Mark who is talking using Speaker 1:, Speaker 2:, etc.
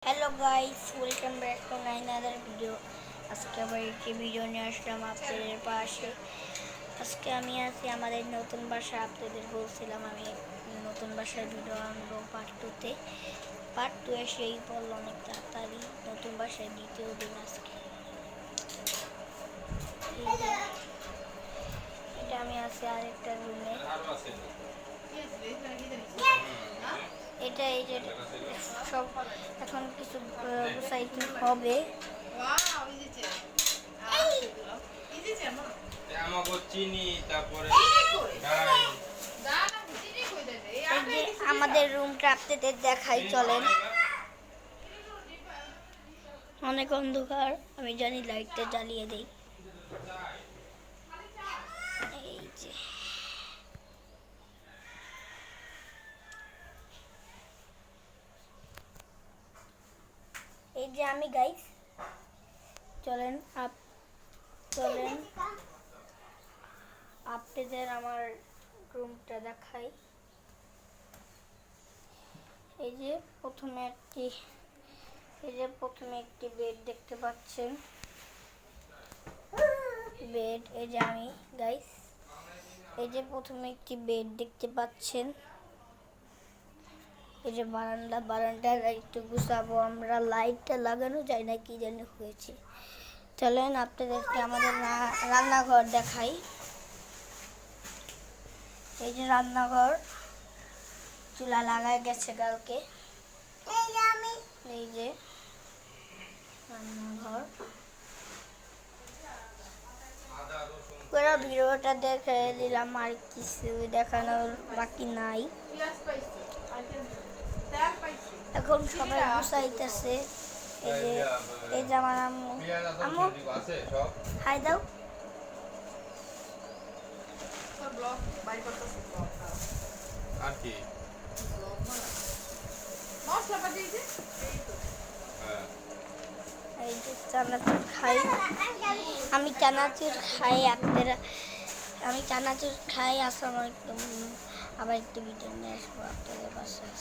Speaker 1: Hello guys, welcome back to another video. আজকে আবার একটি ভিডিও নিয়ে আসলাম আপনাদের পাশে। আজকে আমি আছি আমাদের নতুন বাসা। আপনাদের বলছিলাম আমি নতুন বাসার ভিডিও আনবো পার্ট 2-তে। পার্ট 2 এসেই পড়লো অনেক তাড়াতাড়ি। নতুন বাসায় দ্বিতীয় দিন আজকে। এটা আমি আছি আরেকটা রুমে। এটা এই যে সব এখন কিছু গুছাইতে হবে। আমাদের রুমটা আপনাদের দেখাই, চলেন। অনেক অন্ধকার, আমি জানি, লাইটটা জ্বালিয়ে দেই। এই যে আমি গাইস, চলেন আপনাদের আমার রুমটা দেখাই। এই যে প্রথমে একটি বেড দেখতে পাচ্ছেন। বেড, এই যে আমি গাইস, এই যে প্রথমে একটি বেড দেখতে পাচ্ছেন। এই যে বারান্দা একটু গুছাবো আমরা। লাইটটা লাগানো যায় না, কি জানি হয়েছে। চলেন আপনাদেরকে আমাদের রান্নাঘর দেখাই। এই যে রান্নাঘর, চুলা লাগাই গেছে কালকে। এই যে রান্নাঘর, পুরো ভিডিওটা দেখে দিলাম, আর কিছু দেখানোর বাকি নাই। এখন সবাই গুছাইতেছে। এই যে আমার আম্মু হাই দাও।
Speaker 2: আর কি
Speaker 1: এই যে চানাচুর খাই, আমি চানাচুর খাই। আমি চানাচুর খাই। আসসালামু আলাইকুম। আবার একটু ভিডিও নিয়ে আসবো আপনাদের বাসায়।